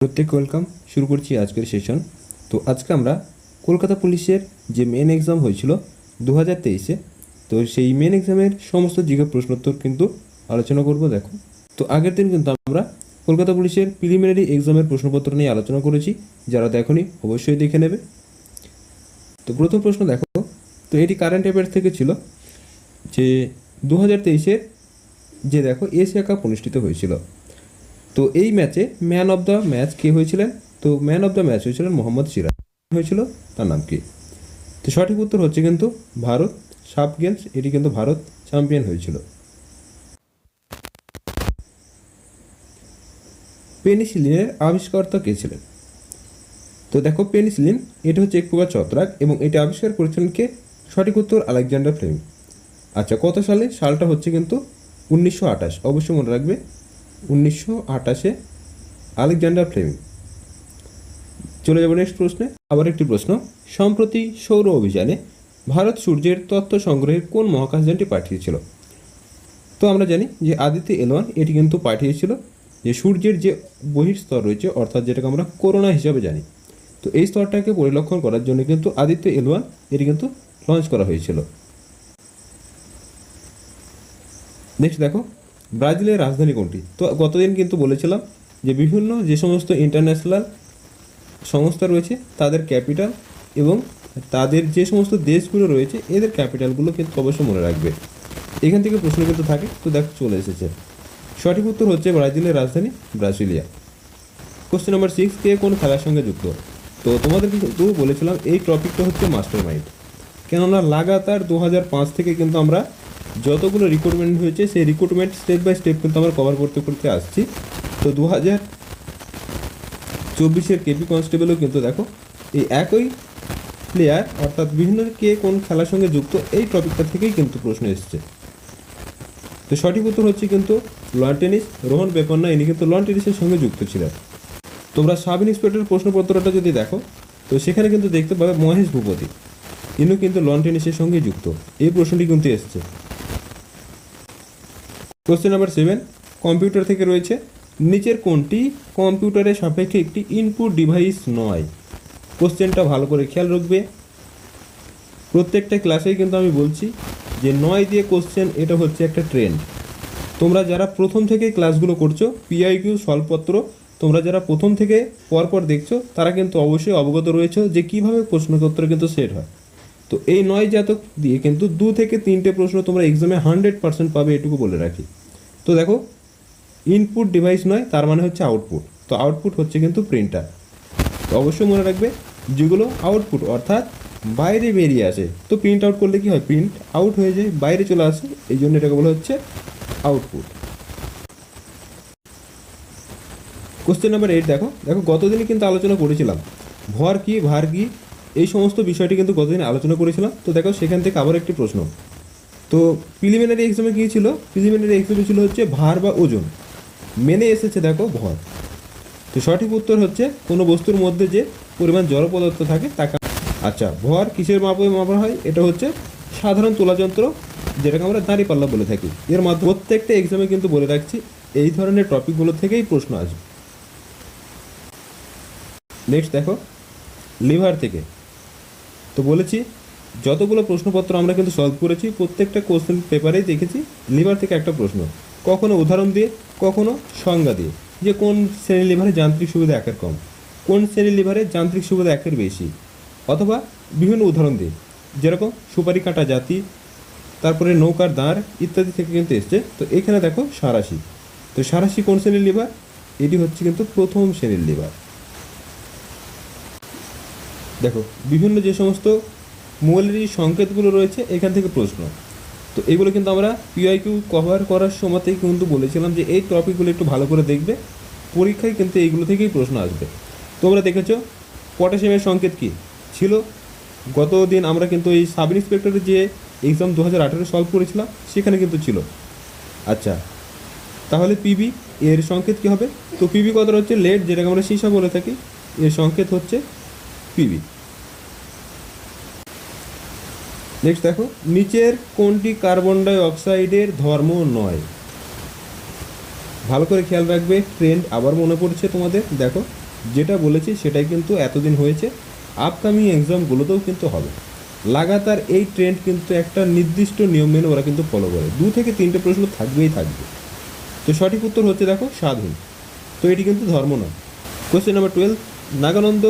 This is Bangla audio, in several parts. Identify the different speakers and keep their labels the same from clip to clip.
Speaker 1: প্রত্যেক ওয়েলকাম। শুরু করছি আজকের সেশন। তো আজকে আমরা কলকাতা পুলিশের যে মেন এক্সাম হয়েছিল 2023-এ, তো সেই মেন এক্সামের সমস্ত জিজ্ঞাসা প্রশ্নোত্তর কিন্তু আলোচনা করব। দেখো, তো আগের দিন কিন্তু আমরা কলকাতা পুলিশের প্রিলিমিনারি এক্সামের প্রশ্নপত্র নিয়ে আলোচনা করেছি। যারা দেখোনি অবশ্যই দেখে নেবে। তো প্রথম প্রশ্ন দেখো, তো এটি কারেন্ট অ্যাফেয়ার্স থেকে ছিল যে 2023-এর যে দেখো এশিয়া কাপ অনুষ্ঠিত হয়েছিল। তো এই ম্যাচে ম্যান অফ দ্য ম্যাচ কে হয়েছিলেন? তো ম্যান অফ দ্য ম্যাচ হয়েছিলেন মোহাম্মদ সিরাজ। হয়েছিল তার নাম কি? তো সঠিক উত্তর হচ্ছে কিন্তু ভারত। সাফ গেমস এটি কিন্তু ভারত চ্যাম্পিয়ন হয়েছিল। পেনিসিলিনের আবিষ্কর্তা কে ছিলেন? তো দেখো, পেনিসিলিন এটা হচ্ছে এক প্রকার ছত্রাক এবং এটি আবিষ্কার করেছিলেন কে? সঠিক উত্তর আলেকজান্ডার ফ্লেমিং। আচ্ছা, কত সালে? সালটা হচ্ছে কিন্তু 1928। অবশ্যই মনে রাখবে, 1928-এ আলেকজান্ডার ফ্লেমিং। চলে যাব নেক্সট প্রশ্নে। আবার একটি প্রশ্ন, সম্প্রতি সৌর অভিযানে ভারত সূর্যের তথ্য সংগ্রহে কোন মহাকাশযানটি পাঠিয়েছিল? তো আমরা জানি যে আদিত্য এল1 এটি কিন্তু পাঠিয়েছিল যে সূর্যের যে বহিঃস্তর রয়েছে, অর্থাৎ যেটাকে আমরা করোনা হিসাবে জানি, তো এই স্তরটাকে পরিলক্ষণ করার জন্য কিন্তু আদিত্য এল1 এটি কিন্তু লঞ্চ করা হয়েছিল। নেক্সট দেখো, ব্রাজিলের রাজধানী কোনটি? তো গতদিন কিন্তু বলেছিলাম যে বিভিন্ন যে সমস্ত ইন্টারন্যাশনাল সংস্থা রয়েছে তাদের ক্যাপিটাল এবং তাদের যে সমস্ত দেশগুলো রয়েছে এদের ক্যাপিটালগুলো কিন্তু অবশ্যই মনে রাখবে। এখান থেকে প্রশ্ন কিন্তু থাকে। তো দেখো, চলে এসেছে। সঠিক উত্তর হচ্ছে ব্রাজিলের রাজধানী ব্রাসিলিয়া। কোশ্চেন নাম্বার 6, কে কোন খেলার সঙ্গে যুক্ত? তো তোমাদের কিন্তু বলেছিলাম এই টপিকটা হচ্ছে মাস্টার মাইন্ড। কেননা লাগাতার 2005 থেকে কিন্তু আমরা যতগুলো রিক্রুটমেন্ট হয়েছে সেই রিক্রুটমেন্ট স্টেপ বাই স্টেপ কিন্তু আমরা কভার করতে করতে আসছি। তো 2024-এর কেপি কনস্টেবলও কিন্তু দেখো এই একই প্লেয়ার, অর্থাৎ বিভিন্ন কে কোন খেলার সঙ্গে যুক্ত, এই টপিকটা থেকেই কিন্তু প্রশ্ন এসেছে। তো সঠিক উত্তর হচ্ছে কিন্তু লন টেনিস। রোহন বেপন্না ইনি কিন্তু লন টেনিসের সঙ্গে যুক্ত ছিলেন। তোমরা সাব ইন্সপেক্টরের প্রশ্নপত্রটা যদি দেখো, তো সেখানে কিন্তু দেখতে পাবে মহেশ ভূপতি, ইনিও কিন্তু লন টেনিসের সঙ্গে যুক্ত। এই প্রশ্নটি কিন্তু এসেছে। কোশ্চেন নাম্বার 7, কম্পিউটার থেকে রয়েছে, নিচের কোনটি কম্পিউটারের সাপেক্ষে একটি ইনপুট ডিভাইস নয়? কোশ্চেনটা ভালো করে খেয়াল রাখবে। প্রত্যেকটা ক্লাসেই কিন্তু আমি বলছি যে 9 দিয়ে কোশ্চেন, এটা হচ্ছে একটা ট্রেন্ড। তোমরা যারা প্রথম থেকে ক্লাসগুলো করছো, পিআইকিউ সলভপত্র তোমরা যারা প্রথম থেকে পরপর দেখছো, তারা কিন্তু অবশ্যই অবগত রয়েছে যে কীভাবে প্রশ্নপত্র কিন্তু সেট হয়। তো এই 9 জাতক দিয়ে কিন্তু 2 থেকে 3টে প্রশ্ন তোমরা এক্সামে 100% পাবে, এটুকু বলে রাখি। তো দেখো, ইনপুট ডিভাইস নয় তার মানে হচ্ছে আউটপুট। তো আউটপুট হচ্ছে কিন্তু প্রিন্টার। তো অবশ্যই মনে রাখবে, যেগুলো আউটপুট অর্থাৎ বাইরে বেরিয়ে আসে, তো প্রিন্ট আউট করলে কি হয়, প্রিন্ট আউট হয়ে যায়, বাইরে চলে আসে, এই জন্য এটাকে বলা হচ্ছে আউটপুট। কোশ্চেন নাম্বার 8 দেখো, গতদিনই কিন্তু আলোচনা করেছিলাম ভর কি ভার কি, এই সমস্ত বিষয়টি কিন্তু গতদিন আলোচনা করেছিলাম। তো দেখো, সেখান থেকে আবার একটি প্রশ্ন। তো প্রিলিমিনারি এক্সামে কী ছিল? প্রিলিমিনারি এক্সামে ছিল হচ্ছে ভার বা ওজন, মেনে এসেছে দেখো ভর। তো সঠিক উত্তর হচ্ছে কোনো বস্তুর মধ্যে যে পরিমাণ জড় পদার্থ থাকে তাকে। আচ্ছা, ভর কিসের মাপা হয়? এটা হচ্ছে সাধারণ তোলা যন্ত্র, যেটাকে আমরা দাঁড়িপাল্লা বলে থাকি। এর মাধ্যমে প্রত্যেকটা এক্সামে কিন্তু বলে রাখছি এই ধরনের টপিকগুলো থেকেই প্রশ্ন আসবে। নেক্সট দেখো, লিভার থেকে। তো বলেছি যতগুলো প্রশ্নপত্র আমরা কিন্তু সলভ করেছি, প্রত্যেকটা কোশ্চেন পেপারেই দেখেছি লিভার থেকে একটা প্রশ্ন, কখনো উদাহরণ দিয়ে, কখনো সংজ্ঞা দিয়ে, যে কোন শ্রেণীর লিভারে যান্ত্রিক সুবিধা 1-এর কম, কোন শ্রেণীর লিভারে যান্ত্রিক সুবিধা 1-এর বেশি, অথবা বিভিন্ন উদাহরণ দিয়ে, যেরকম সুপারি কাঁটা জাতি, তারপরে নৌকার দাঁড় ইত্যাদি থেকে কিন্তু এসছে। তো এখানে দেখো সাঁড়াশি। তো সাঁড়াশি কোন শ্রেণীর লিভার? এটি হচ্ছে কিন্তু প্রথম শ্রেণীর লিভার। দেখো, বিভিন্ন যে সমস্ত মৌলের সংকেতগুলো রয়েছে এখান থেকে প্রশ্ন। তো এগুলো কিন্তু আমরা পিআইকিউ কভার করার সময়তেই কিন্তু বলেছিলাম যে এই টপিকগুলো একটু ভালো করে দেখবে, পরীক্ষায় কিন্তু এইগুলো থেকেই প্রশ্ন আসবে। তোমরা দেখেছো পটাশিয়ামের সংকেত কী ছিল? গত দিন আমরা কিন্তু এই সাব ইন্সপেক্টরের যে এক্সাম 2018 সলভ করেছিলাম, সেখানে কিন্তু ছিল। আচ্ছা, তাহলে পিবি এর সংকেত কী হবে? তো পিবি কথাটা হচ্ছে লেড, যেটাকে আমরা সীসা বলে থাকি, এর সংকেত হচ্ছে পিবি। নেক্সট দেখো, নিচের কোনটি কার্বন ডাই অক্সাইডের ধর্ম নয়? ভালো করে খেয়াল রাখবে, ট্রেন্ড আবার মনে পড়ছে তোমাদের। দেখো, যেটা বলেছি সেটাই কিন্তু এতদিন হয়েছে, আপকামিং এক্সামগুলোতেও কিন্তু হবে। লাগাতার এই ট্রেন্ড কিন্তু একটা নির্দিষ্ট নিয়ম মেনে ওরা কিন্তু ফলো করে, 2 থেকে 3টে প্রশ্ন থাকবেই থাকবে। তো সঠিক উত্তর হচ্ছে দেখো স্বাধীন। তো এটি কিন্তু ধর্ম নয়। কোশ্চেন নাম্বার 12, নাগানন্দ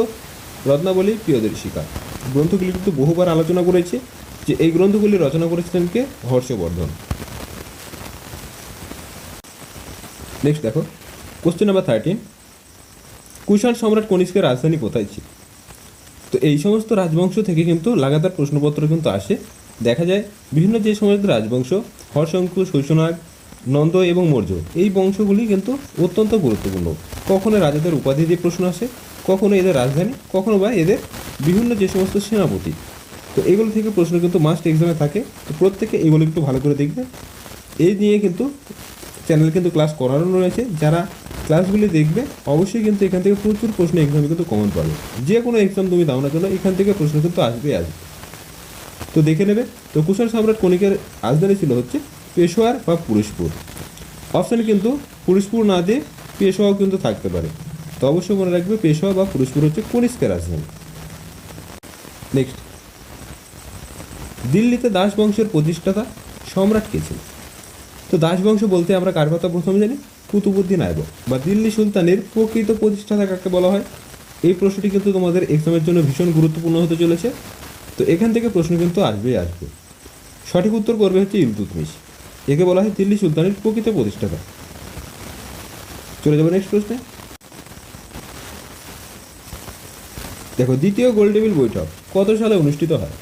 Speaker 1: রত্নাবলী প্রিয়দর্শিকা গ্রন্থগুলি কিন্তু বহুবার আলোচনা করেছে যে এই গ্রন্থগুলি রচনা করেছিলেন কে? হর্ষবর্ধন। নেক্সট দেখো কোশ্চেন নাম্বার 13, কুষাণ সম্রাট কনিষ্কের রাজধানী কোথায় ছিল? তো এই সমস্ত রাজবংশ থেকে কিন্তু লাগাতার প্রশ্নপত্র কিন্তু আসে। দেখা যায় বিভিন্ন যে সমস্ত রাজবংশ, হর্ষঙ্কু, শৈশনাগ, নন্দ এবং মৌর্য, এই বংশগুলি কিন্তু অত্যন্ত গুরুত্বপূর্ণ। কখনো রাজাদের উপাধি দিয়ে প্রশ্ন আসে, কখনো এদের রাজধানী, কখনো বা এদের বিভিন্ন যে সমস্ত সেনাপতি। তো এগুলো থেকে প্রশ্ন কিন্তু মাস্ট এক্সামে থাকে। তো প্রত্যেকে এগুলো একটু ভালো করে দেখবে। এই নিয়ে কিন্তু চ্যানেল কিন্তু ক্লাস করানো রয়েছে, যারা ক্লাসগুলি দেখবে অবশ্যই কিন্তু এখান থেকে প্রচুর প্রশ্ন এক্সামে কিন্তু কমন পাবে। যে কোনো এক্সাম তুমি দাও না কেন এখান থেকে প্রশ্ন কিন্তু আসবে। তো দেখে নেবে। তো কুষাণ সম্রাট কনিকের রাজধানী ছিল হচ্ছে পেশোয়ার বা পুরুষপুর। অপশানে কিন্তু পুরুষপুর না দিয়ে পেশোয়াও কিন্তু থাকতে পারে। তো অবশ্যই মনে রাখবে পেশোয়া বা পুরুষপুর হচ্ছে কনিষ্কের রাজধানী। নেক্সট, দিল্লিতে দাস বংশের প্রতিষ্ঠাতা সম্রাট কে ছিল? তো দাস বংশ বলতে আমরা কার কথা প্রথমে জানি? কুতুবুদ্দিন আইবক বা দিল্লি সুলতানের প্রকৃত প্রতিষ্ঠাতা কাকে বলা হয়? এই প্রশ্নটি কিন্তু তোমাদের এক্সামের জন্য ভীষণ গুরুত্বপূর্ণ হতে চলেছে। তো এখান থেকে প্রশ্ন কিন্তু আসবেই আসবে। সঠিক উত্তর করবে হচ্ছে ইলতুৎমিশ। একে বলা হয় দিল্লি সুলতানের প্রকৃত প্রতিষ্ঠাতা। চলে যাবো নেক্সট প্রশ্নে। দেখো, দ্বিতীয় গোলটেবিল বৈঠক কত সালে অনুষ্ঠিত হয়?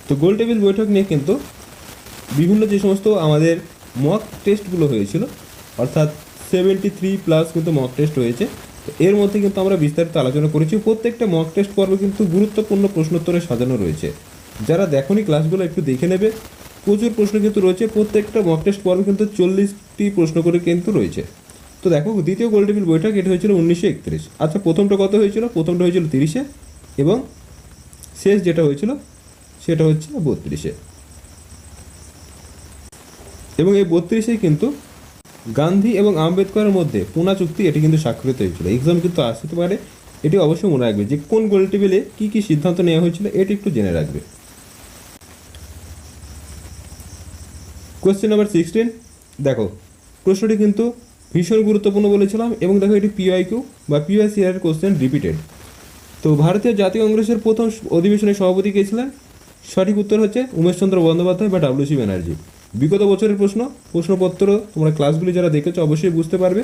Speaker 1: তো গোলটেবিল বৈঠক নিয়ে কিন্তু বিভিন্ন যে সমস্ত আমাদের মক টেস্টগুলো হয়েছিল, অর্থাৎ 73+ কিন্তু মক টেস্ট হয়েছে। তো এর মধ্যে কিন্তু আমরা বিস্তারিত আলোচনা করেছি। প্রত্যেকটা মক টেস্ট পর্বে কিন্তু গুরুত্বপূর্ণ প্রশ্নোত্তরে সাজানো রয়েছে। যারা দেখোনি ক্লাসগুলো একটু দেখে নেবে। প্রচুর প্রশ্ন কিন্তু রয়েছে, প্রত্যেকটা মক টেস্ট পর্বে কিন্তু 40টি প্রশ্ন করে কিন্তু রয়েছে। তো দেখো, দ্বিতীয় গোলটেবিল বৈঠক এটা হয়েছিল 1931। আচ্ছা, প্রথমটা কত হয়েছিল? প্রথমটা হয়েছিল 30-এ এবং শেষ যেটা হয়েছিল সেটা হচ্ছে 32-এ। এবং এই 32-এ কিন্তু গান্ধী এবং আম্বেদকরের মধ্যে পুনা চুক্তি এটি কিন্তু স্বাক্ষরিত হয়েছিল। এক্সাম কিন্তু আসতে পারে, এটি অবশ্যই মনে রাখবে যে কোন গোল টেবিলে কী কী সিদ্ধান্ত নেওয়া হয়েছিল, এটি একটু জেনে রাখবে। কোয়েশ্চেন নাম্বার 16, দেখো প্রশ্নটি কিন্তু ভীষণ গুরুত্বপূর্ণ বলেছিলাম এবং দেখো এটি পিওয়াইকিউ বা পিওয়াইসিআর কোশ্চেন রিপিটেড। তো ভারতীয় জাতীয় কংগ্রেসের প্রথম অধিবেশনে সভাপতি কে ছিলেন? সঠিক উত্তর হচ্ছে উমেশচন্দ্র বন্দ্যোপাধ্যায় বা WC ব্যানার্জি। বিগত বছরের প্রশ্নপত্র তোমরা ক্লাসগুলি যারা দেখেছো অবশ্যই বুঝতে পারবে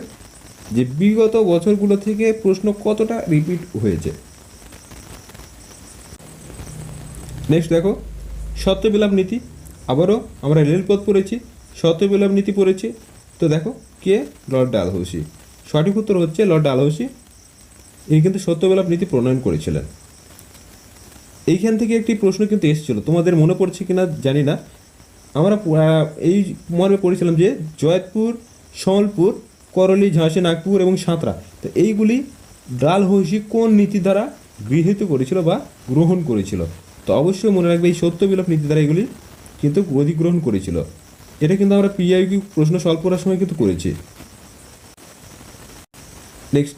Speaker 1: যে বিগত বছরগুলো থেকে প্রশ্ন কতটা রিপিট হয়েছে। নেক্সট দেখো, সত্যবিলাপ নীতি। আবারও আমরা রেলপথ পড়েছি, সত্যবিলাপ নীতি পড়েছি। তো দেখো কে? লর্ড ডালহৌসি। সঠিক উত্তর হচ্ছে লর্ড ডালহৌসি। ইনি কিন্তু সত্যবিলাপ নীতি প্রণয়ন করেছিলেন। এইখান থেকে একটি প্রশ্ন কিন্তু এসেছিল, তোমাদের মনে পড়ছে কিনা জানি না। আমরা এই মর্মে পড়েছিলাম যে জয়পুর, সম্বলপুর, করলি, ঝাঁসি, নাগপুর এবং সাঁতরা, তো এইগুলি ডালহৌসি কোন নীতি দ্বারা গৃহীত করেছিল বা গ্রহণ করেছিল? তো অবশ্যই মনে রাখবে এই সত্যবিলাপ নীতি দ্বারা এগুলি কিন্তু অধিগ্রহণ করেছিল। এটা কিন্তু আমরা পিআইকিউ প্রশ্ন সলভ করার সময় কিন্তু করেছি। নেক্সট,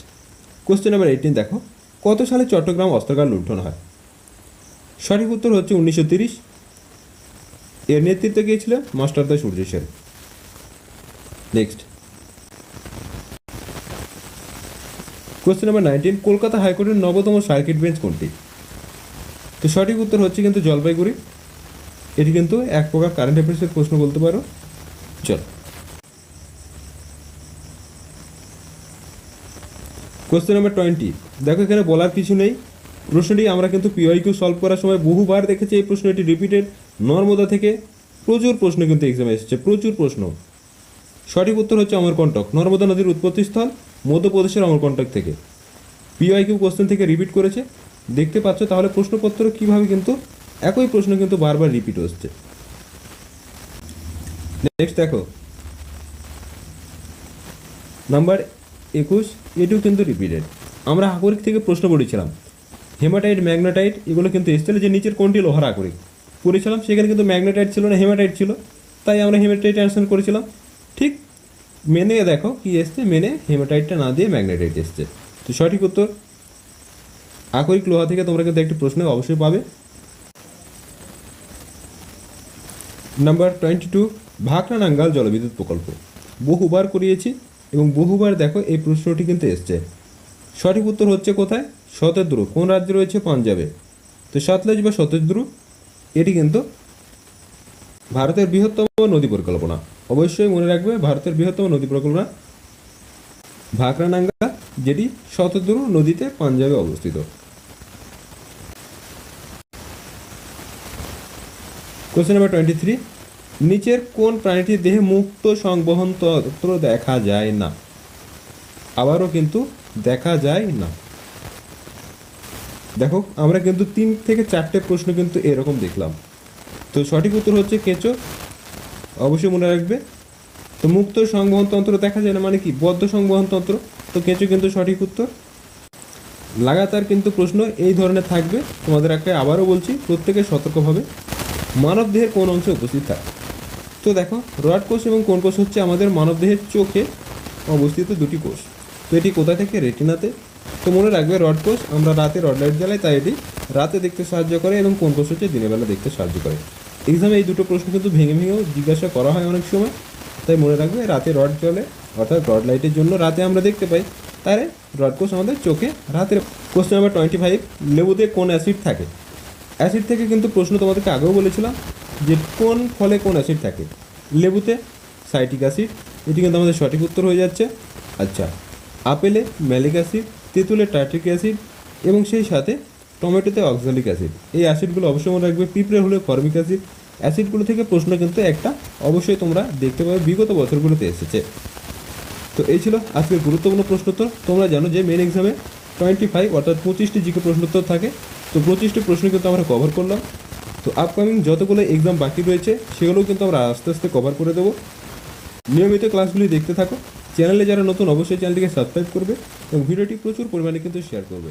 Speaker 1: কোশ্চেন নাম্বার 18, দেখো কত সালে চট্টগ্রাম অস্ত্রাগার লুণ্ঠন হয়? সঠিক উত্তর হচ্ছে 1930। এর নেতৃত্বে কে ছিলেন? মাস্টারদা Surya Sen. Next, question number 19, Kolkata হাইকোর্টের 9তম সার্কিট বেঞ্চ কোনটি? তো সঠিক উত্তর হচ্ছে কিন্তু জলপাইগুড়ি। এটি কিন্তু এক প্রকার কারেন্ট অ্যাফেয়ার্সের প্রশ্ন বলতে পারো। চল, কোশ্চেন নাম্বার 20, দেখো এখানে বলার কিছু নেই। প্রশ্নটি আমরা কিন্তু পিওয়াইকিউ সলভ করার সময় বহুবার দেখেছি। এই প্রশ্নটি রিপিটেড। নর্মদা থেকে প্রচুর প্রশ্ন কিন্তু এক্সামে এসেছে, প্রচুর প্রশ্ন। সঠিক উত্তর হচ্ছে অমরকণ্টক। নর্মদা নদীর উৎপত্তিস্থল মধ্যপ্রদেশের অমরকণ্টক থেকে। পিওয়াইকিউ কোশ্চেন থেকে রিপিট করেছে, দেখতে পাচ্ছ। তাহলে প্রশ্নপত্র কীভাবে কিন্তু একই প্রশ্ন কিন্তু বারবার রিপিট হচ্ছে। নেক্সট দেখো নাম্বার 21, এটিও কিন্তু রিপিটেড। আমরা আকরিক থেকে প্রশ্ন পড়েছিলাম, হেমাটাইট, ম্যাগনেটাইট, এগুলো কিন্তু এসেছিল যে নিচের কোনটি লোহার আকরিক পড়েছিলাম। সেখানে কিন্তু ম্যাগনেটাইট ছিল না, হেমাটাইট ছিল, তাই আমরা হেমাটাইট অ্যান্সার করেছিলাম। ঠিক মেনে দেখো কি এসছে, মেনে হেমাটাইটটা না দিয়ে ম্যাগনেটাইট এসছে। তো সঠিক উত্তর আকরিক লোহা থেকে তোমরা কিন্তু একটি প্রশ্ন অবশ্যই পাবে। নাম্বার 22, ভাকরানাঙ্গাল জলবিদ্যুৎ প্রকল্প বহুবার করিয়েছি এবং বহুবার দেখো এই প্রশ্নটি কিন্তু এসছে। সঠিক উত্তর হচ্ছে কোথায়? শতদ্রু। কোন রাজ্যে রয়েছে? পাঞ্জাবে। তো সতলেজ বা শতদ্রু এটি কিন্তু ভারতের বৃহত্তম নদী পরিকল্পনা। অবশ্যই মনে রাখবে ভারতের বৃহত্তম নদী পরিকল্পনা ভাকরানাঙ্গা, যেটি শতদ্রু নদীতে পাঞ্জাবে অবস্থিত। কোশ্চেন নাম্বার 23, নিচের কোন প্রাণীটির দেহে মুক্ত সংবহন তন্ত্র দেখা যায় না? আবারও কিন্তু দেখা যায় না। দেখো আমরা কিন্তু 3 থেকে 4টে প্রশ্ন কিন্তু এরকম দেখলাম। তো সঠিক উত্তর হচ্ছে কেঁচো। অবশ্যই মনে রাখবে। তো মুক্ত সংবহন তন্ত্র দেখা যায় না মানে কি? বদ্ধ সংবহন তন্ত্র। তো কেঁচো কিন্তু সঠিক উত্তর। লাগাতার কিন্তু প্রশ্ন এই ধরনের থাকবে তোমাদের একটা। আবারও বলছি, প্রত্যেকে সতর্কভাবে। মানব দেহের কোন অংশে উপস্থিত থাকে? তো দেখো রড কোষ এবং কোন কোষ হচ্ছে আমাদের মানবদেহের চোখে অবস্থিত দুটি কোষ। তো এটি কোথায় থেকে? রেটিনাতে। তো মনে রাখবে রড কোষ আমরা রাতে রড লাইট জ্বালাই, তাই এটি রাতে দেখতে সাহায্য করে, এবং কোন কোষ হচ্ছে দিনের বেলা দেখতে সাহায্য করে। এক্সামে এই দুটো প্রশ্ন কিন্তু ভেঙে ভেঙেও জিজ্ঞাসা করা হয় অনেক সময়, তাই মনে রাখবে রাতে রড জ্বলে, অর্থাৎ রড লাইটের জন্য রাতে আমরা দেখতে পাই, তাই রড কোষ আমাদের চোখে রাতের। কোশ্চেন নাম্বার 25, লেবুতে কোন অ্যাসিড থাকে? অ্যাসিড থেকে কিন্তু প্রশ্ন তোমাদেরকে আগেও বলেছিলাম যে কোন ফলে কোন অ্যাসিড থাকে। লেবুতে সাইট্রিক অ্যাসিড, এটি কিন্তু আমাদের সঠিক উত্তর হয়ে যাচ্ছে। আচ্ছা, আপেলে ম্যালিক অ্যাসিড, তেঁতুলে টার্ট্রিক অ্যাসিড এবং সেই সাথে টমেটোতে অক্সালিক অ্যাসিড। এই অ্যাসিডগুলো অবশ্যই মনে রাখবে। পিঁপড়ে হলে ফর্মিক অ্যাসিড। অ্যাসিডগুলো থেকে প্রশ্ন কিন্তু একটা অবশ্যই তোমরা দেখতে পাবে বিগত বছরগুলোতে এসেছে। তো এই ছিল আজকের গুরুত্বপূর্ণ প্রশ্নোত্তর। তোমরা জানো যে মেন এক্সামে 25 অর্থাৎ 25টি জিকে প্রশ্নোত্তর থাকে। তো 25টি প্রশ্ন কিন্তু আমরা কভার করলাম। তো আপকামিং যতগুলো এক্সাম বাকি রয়েছে সেগুলোও কিন্তু আমরা আস্তে আস্তে কভার করে দেবো। নিয়মিত ক্লাসগুলি দেখতে থাকো। চ্যানেলে যারা নতুন অবশ্যই চ্যানেলটিকে সাবস্ক্রাইব করবে এবং ভিডিওটি প্রচুর পরিমাণে কিন্তু শেয়ার করবে।